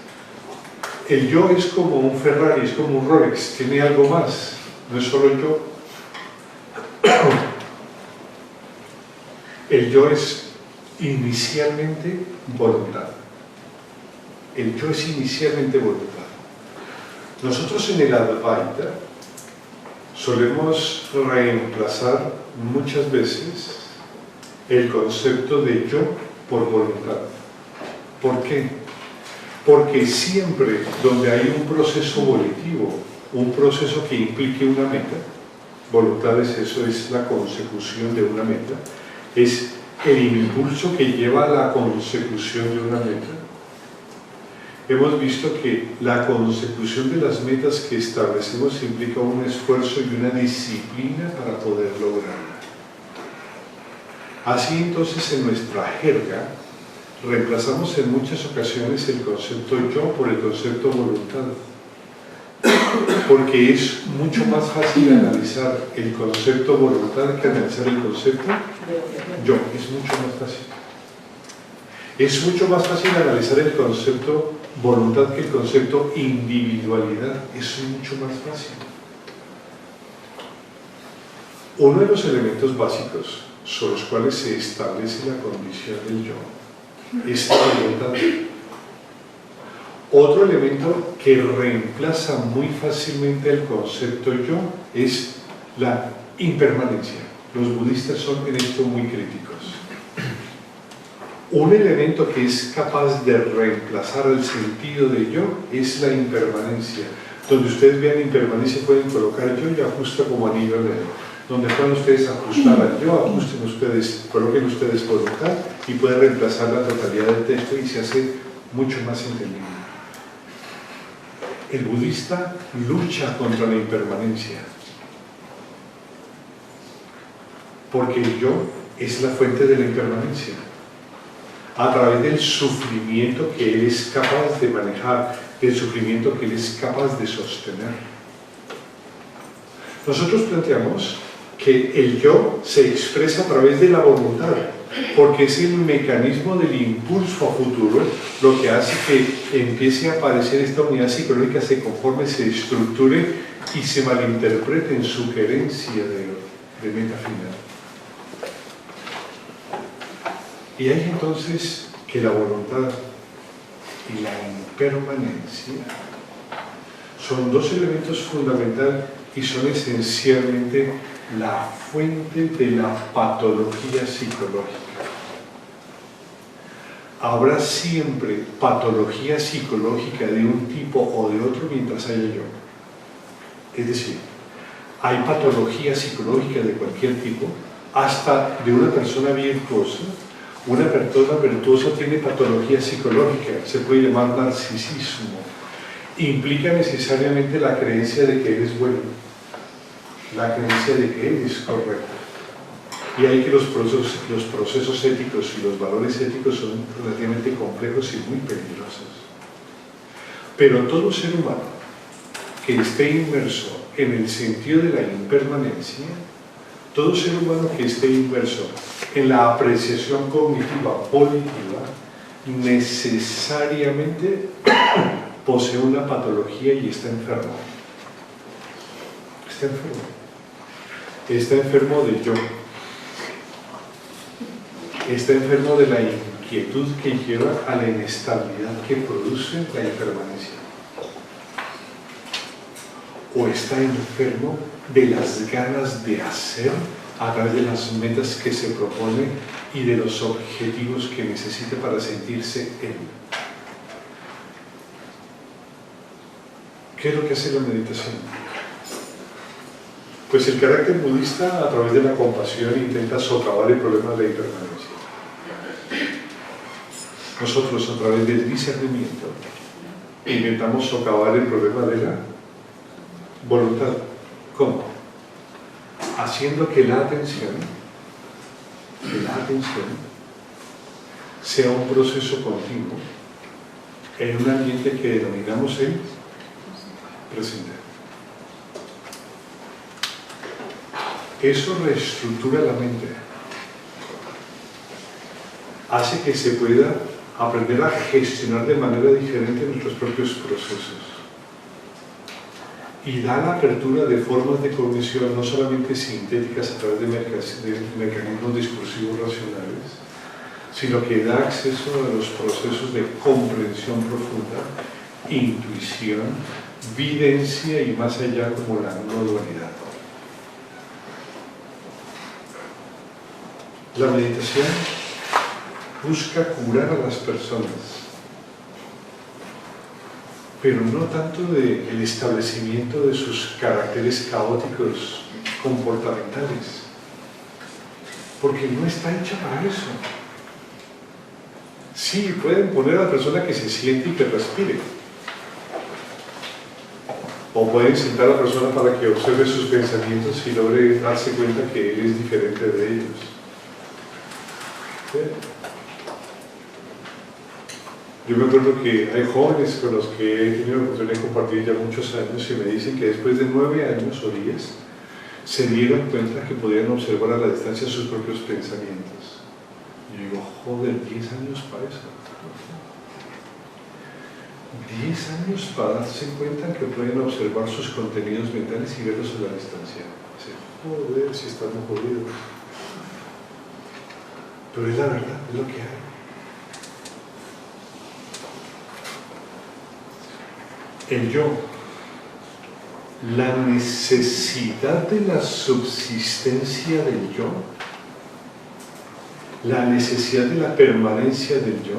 El yo es como un Ferrari, es como un Rolex, tiene algo más, no es solo yo. El yo es inicialmente voluntad. El yo es inicialmente voluntad. Nosotros en el Advaita solemos reemplazar muchas veces el concepto de yo por voluntad. ¿Por qué? Porque siempre donde hay un proceso volitivo, un proceso que implique una meta, voluntad es eso, es la consecución de una meta, es el impulso que lleva a la consecución de una meta. Hemos visto que la consecución de las metas que establecemos implica un esfuerzo y una disciplina para poder lograrla. Así entonces en nuestra jerga reemplazamos en muchas ocasiones el concepto yo por el concepto voluntad, porque es mucho más fácil analizar el concepto voluntad que analizar el concepto yo, es mucho más fácil. Es mucho más fácil analizar el concepto voluntad que el concepto individualidad, es mucho más fácil. Uno de los elementos básicos sobre los cuales se establece la condición del yo es la voluntad. Otro elemento que reemplaza muy fácilmente el concepto yo es la impermanencia. Los budistas son en esto muy críticos. Un elemento que es capaz de reemplazar el sentido de yo es la impermanencia. Donde ustedes vean impermanencia pueden colocar yo y ajusta como anillo al dedo. Donde puedan ustedes ajustar al yo, ajusten ustedes, coloquen ustedes voluntad y pueden reemplazar la totalidad del texto y se hace mucho más entendible. El budista lucha contra la impermanencia porque el yo es la fuente de la impermanencia. A través del sufrimiento que él es capaz de manejar, del sufrimiento que él es capaz de sostener. Nosotros planteamos que el yo se expresa a través de la voluntad, porque es el mecanismo del impulso a futuro lo que hace que empiece a aparecer esta unidad psicológica, se conforme, se estructure y se malinterprete en su querencia de meta final. Y hay entonces que la voluntad y la impermanencia son dos elementos fundamentales y son esencialmente la fuente de la patología psicológica. Habrá siempre patología psicológica de un tipo o de otro mientras haya yo. Es decir, hay patología psicológica de cualquier tipo, hasta de una persona virtuosa. Una persona virtuosa tiene patología psicológica, se puede llamar narcisismo. Implica necesariamente la creencia de que eres bueno. la creencia de que Él es correcto. Y ahí que los procesos éticos y los valores éticos son relativamente complejos y muy peligrosos. Pero todo ser humano que esté inmerso en el sentido de la impermanencia, todo ser humano que esté inmerso en la apreciación cognitiva positiva, necesariamente posee una patología y está enfermo. Está enfermo. Está enfermo de yo. Está enfermo de la inquietud que lleva a la inestabilidad que produce la impermanencia. O está enfermo de las ganas de hacer a través de las metas que se propone y de los objetivos que necesita para sentirse él. ¿Qué es lo que hace la meditación? Pues el carácter budista, a través de la compasión, intenta socavar el problema de la impermanencia. Nosotros, a través del discernimiento, intentamos socavar el problema de la voluntad. ¿Cómo? Haciendo que la atención sea un proceso continuo en un ambiente que denominamos el presente. Eso reestructura la mente, hace que se pueda aprender a gestionar de manera diferente nuestros propios procesos y da la apertura de formas de cognición no solamente sintéticas a través de mecanismos discursivos racionales, sino que da acceso a los procesos de comprensión profunda, intuición, videncia y más allá como la no dualidad. La meditación busca curar a las personas, pero no tanto del establecimiento de sus caracteres caóticos comportamentales, porque no está hecha para eso. Sí, pueden poner a la persona que se siente y que respire, o pueden sentar a la persona para que observe sus pensamientos y logre darse cuenta que él es diferente de ellos. ¿Sí? Yo me acuerdo que hay jóvenes con los que he tenido la oportunidad de compartir ya muchos años y me dicen que después de 9 años o 10 se dieron cuenta que podían observar a la distancia sus propios pensamientos. Y yo digo, joder, 10 años para eso. 10 años para darse cuenta que pueden observar sus contenidos mentales y verlos a la distancia. Dice, joder, si estamos jodidos. Pero es la verdad, es lo que hay. El yo, la necesidad de la subsistencia del yo, la necesidad de la permanencia del yo,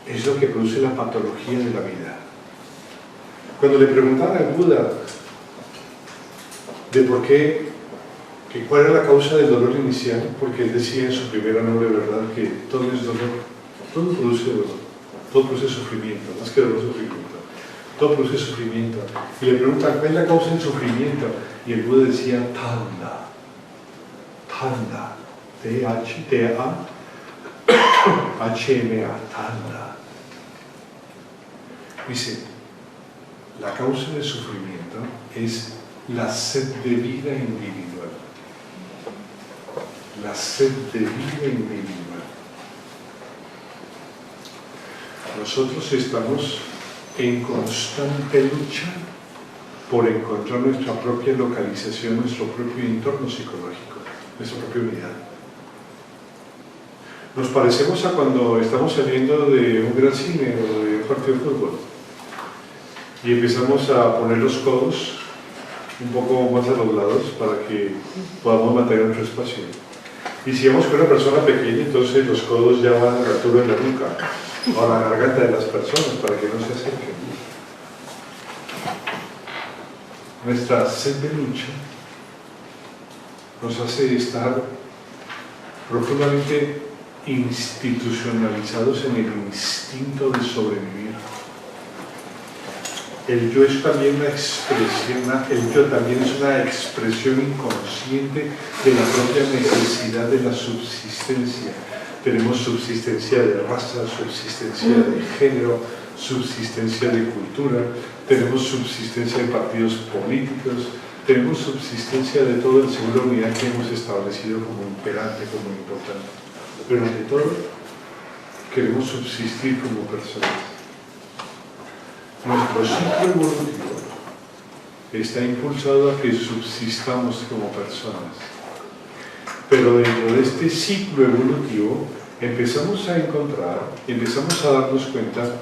es lo que produce la patología de la vida. Cuando le preguntaban al Buda de por qué, cuál era la causa del dolor inicial, porque él decía en su primera noble verdad que todo es dolor, todo produce dolor, todo produce sufrimiento, más que dolor, sufrimiento. Todo produce sufrimiento. Y le preguntan, ¿cuál es la causa del sufrimiento? Y el Buda decía, Tanda. Tanda. T-H-T-A-H-M-A. Tanda. Dice, la causa del sufrimiento es la sed de vida individual. La sed de vida individual. Nosotros estamos en constante lucha por encontrar nuestra propia localización, nuestro propio entorno psicológico, nuestra propia unidad. Nos parecemos a cuando estamos saliendo de un gran cine o de un partido de fútbol y empezamos a poner los codos un poco más a los lados para que podamos mantener nuestro espacio. Y si vamos con una persona pequeña, entonces los codos ya van a la altura de la nuca o a la garganta de las personas para que no se acerquen. Nuestra sed de lucha nos hace estar profundamente institucionalizados en el instinto de sobrevivir. El yo es también una expresión, el yo también es una expresión inconsciente de la propia necesidad de la subsistencia. Tenemos subsistencia de raza, subsistencia de género, subsistencia de cultura, tenemos subsistencia de partidos políticos, tenemos subsistencia de todo el seguro de unidad que hemos establecido como imperante, como importante. Pero ante todo, queremos subsistir como personas. Nuestro ciclo evolutivo está impulsado a que subsistamos como personas. Pero dentro de este ciclo evolutivo empezamos a encontrar, empezamos a darnos cuenta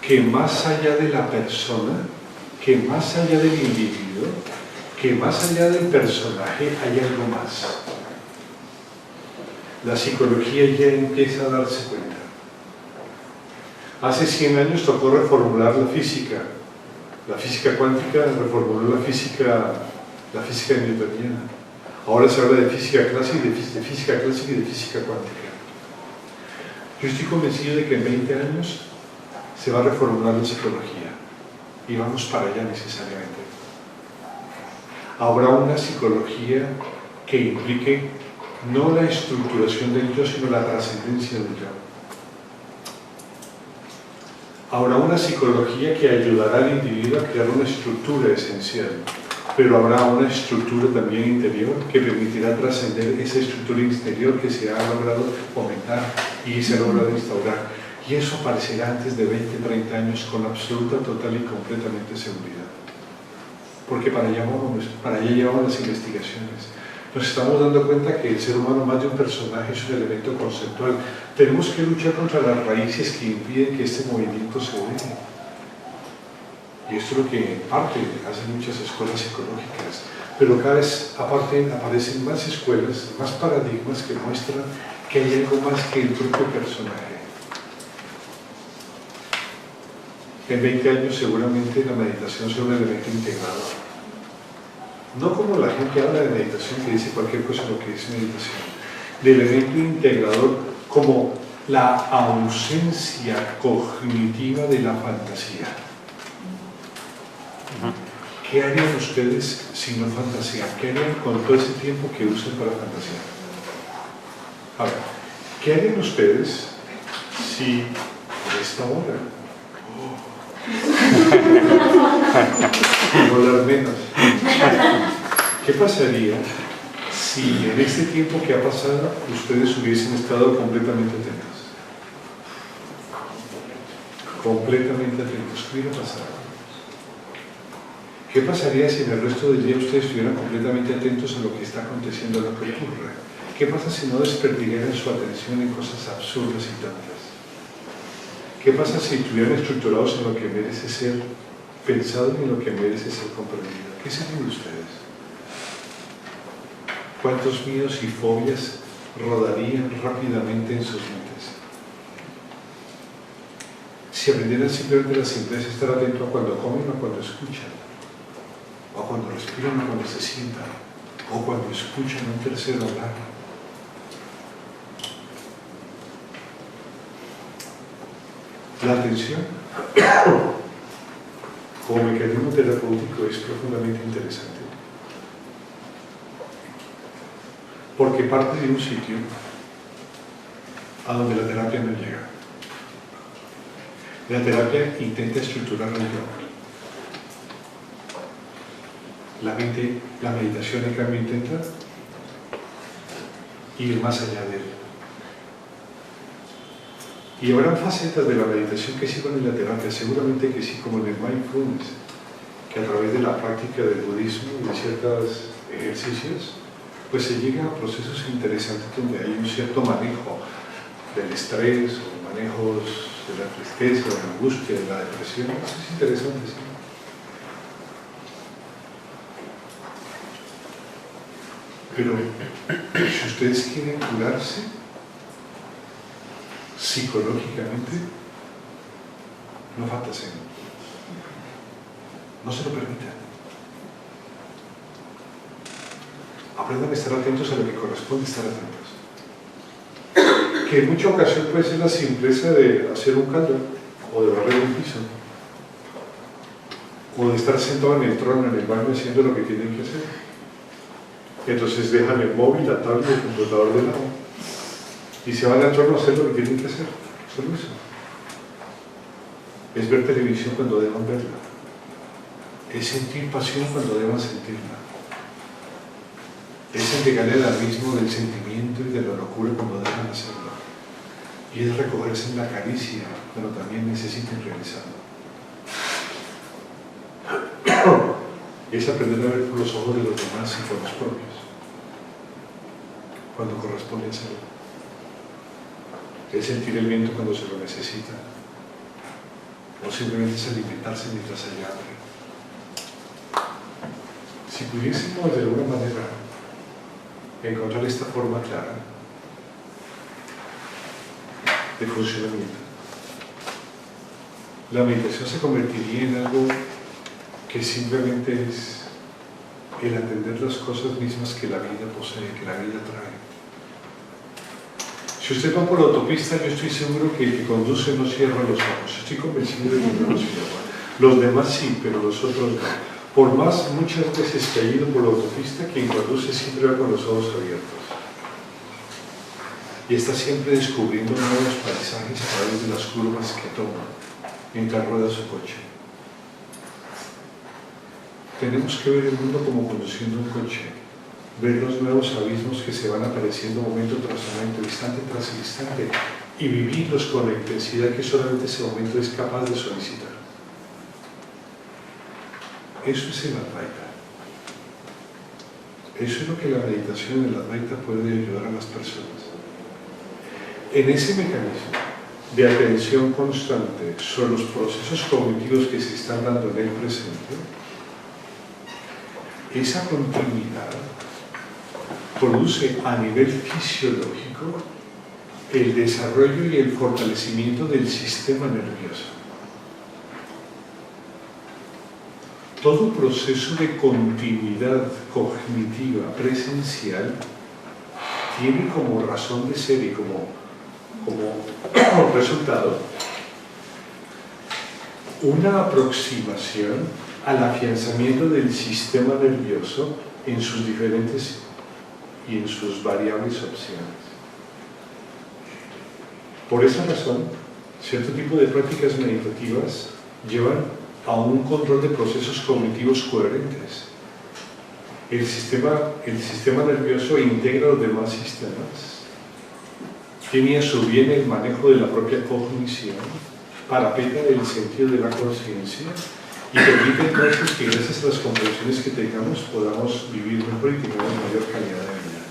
que más allá de la persona, que más allá del individuo, que más allá del personaje hay algo más. La psicología ya empieza a darse cuenta. Hace 100 años tocó reformular la física cuántica reformuló la física newtoniana. Ahora se habla de física clásica y de física cuántica. Yo estoy convencido de que en 20 años se va a reformular la psicología y vamos para allá necesariamente. Habrá una psicología que implique no la estructuración del yo, sino la trascendencia del yo. Habrá una psicología que ayudará al individuo a crear una estructura esencial, pero habrá una estructura también interior que permitirá trascender esa estructura exterior que se ha logrado fomentar y se ha logrado instaurar. Y eso aparecerá antes de 20, 30 años con absoluta, total y completamente seguridad. Porque para allá llevamos las investigaciones. Nos estamos dando cuenta que el ser humano, más de un personaje, es un elemento conceptual. Tenemos que luchar contra las raíces que impiden que este movimiento se dé. Y esto es lo que en parte hacen muchas escuelas psicológicas. Pero cada vez aparecen más escuelas, más paradigmas que muestran que hay algo más que el propio personaje. En 20 años seguramente la meditación será un elemento integrador. No como la gente habla de meditación, que dice cualquier cosa lo que es meditación, del elemento integrador como la ausencia cognitiva de la fantasía. ¿Qué harían ustedes si no fantasean? ¿Qué harían con todo ese tiempo que usan para fantasear? A ver, ¿qué harían ustedes si a esta hora volar menos? ¿Qué pasaría si en este tiempo que ha pasado ustedes hubiesen estado completamente atentos? Completamente atentos. ¿Qué hubiera pasado? ¿Qué pasaría si en el resto del día ustedes estuvieran completamente atentos a lo que está aconteciendo, a lo que ocurre? ¿Qué pasa si no desperdigaran su atención en cosas absurdas y tantas? ¿Qué pasa si estuvieran estructurados en lo que merece ser pensado y en lo que merece ser comprendido? ¿Qué serían ustedes? ¿Cuántos miedos y fobias rodarían rápidamente en sus mentes? Si aprendieran simplemente la simpleza, estar atento a cuando comen o cuando escuchan, o cuando respiran o cuando se sientan, o cuando escuchan a un tercero hablar. La atención como mecanismo terapéutico es profundamente interesante, porque parte de un sitio a donde la terapia no llega. La terapia intenta estructurar el yo. La meditación en cambio intenta ir más allá de él. Y habrán facetas de la meditación que sirvan en la terapia, seguramente que sí, como en el mindfulness, que a través de la práctica del budismo y de ciertos ejercicios, pues se llega a procesos interesantes donde hay un cierto manejo del estrés, o manejos de la tristeza, de la angustia, de la depresión. Eso es interesante, sí. Pero si ustedes quieren curarse psicológicamente, no fantaseen, no se lo permitan. Aprendan a estar atentos a lo que corresponde estar atentos. Que en mucha ocasión puede ser la simpleza de hacer un caldo o de barrer un piso. o de estar sentado en el trono, en el baño, haciendo lo que tienen que hacer. Entonces dejan el móvil, la tablet, el computador de lado y se van al trono a hacer lo que tienen que hacer. Solo eso. Es ver televisión cuando deban verla. Es sentir pasión cuando deban sentirla. Es entregarle el abismo del sentimiento y de la locura cuando deban hacerlo. Y es recogerse en la caricia cuando también necesiten realizarlo. Es aprender a ver por los ojos de los demás y por los propios, cuando corresponde hacerlo. Es sentir el viento cuando se lo necesita, o simplemente es alimentarse mientras hay hambre. Si pudiésemos de alguna manera encontrar esta forma clara de funcionamiento, la meditación se convertiría en algo que simplemente es el atender las cosas mismas que la vida posee, que la vida trae. Si usted va por la autopista, yo estoy seguro que el que conduce no cierra los ojos. Estoy convencido de que no los cierra. Los demás sí, pero los otros no. Por más muchas veces que ha ido por la autopista, quien conduce siempre va con los ojos abiertos. Y está siempre descubriendo nuevos paisajes a través de las curvas que toma mientras rueda su coche. Tenemos que ver el mundo como conduciendo un coche, ver los nuevos abismos que se van apareciendo momento tras momento, instante tras instante, y vivirlos con la intensidad que solamente ese momento es capaz de solicitar. Eso es el Advaita. Eso es lo que la meditación en el Advaita puede ayudar a las personas. En ese mecanismo de atención constante sobre los procesos cognitivos que se están dando en el presente, esa continuidad produce a nivel fisiológico el desarrollo y el fortalecimiento del sistema nervioso. Todo proceso de continuidad cognitiva presencial tiene como razón de ser y como resultado una aproximación al afianzamiento del sistema nervioso en sus diferentes y en sus variables opciones. Por esa razón, cierto tipo de prácticas meditativas llevan a un control de procesos cognitivos coherentes. El sistema nervioso integra los demás sistemas, tiene a su bien el manejo de la propia cognición, parapeta el sentido de la conciencia y permite entonces que gracias a las comprensiones que tengamos podamos vivir mejor y tengamos mayor calidad de vida.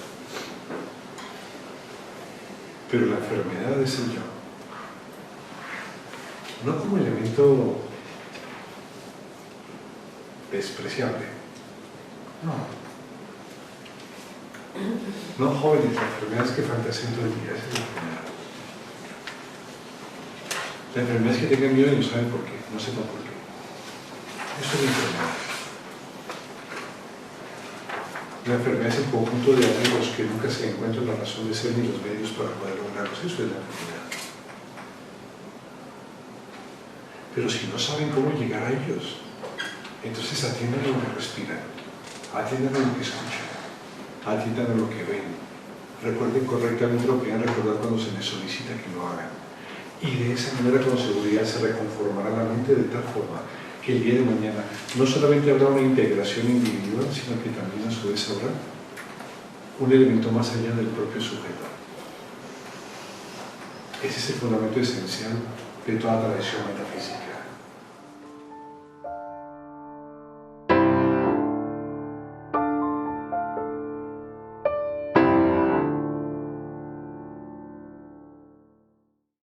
Pero la enfermedad es el yo, no como elemento despreciable, no jóvenes, la enfermedad es que fantaseen todo el día, esa es la enfermedad. La enfermedad es que tengan miedo y no saben por qué, no sepan por qué. Eso es la enfermedad. La enfermedad es el conjunto de amigos que nunca se encuentran la razón de ser ni los medios para poder lograrlos. Eso es la enfermedad. Pero si no saben cómo llegar a ellos, entonces atiendan a lo que respiran, atiendan a lo que escuchan, atiendan a lo que ven. Recuerden correctamente lo que han recordado cuando se les solicita que lo hagan. Y de esa manera con seguridad se reconformará la mente de tal forma que el día de mañana no solamente habrá una integración individual, sino que también a su vez habrá un elemento más allá del propio sujeto. Ese es el fundamento esencial de toda tradición metafísica.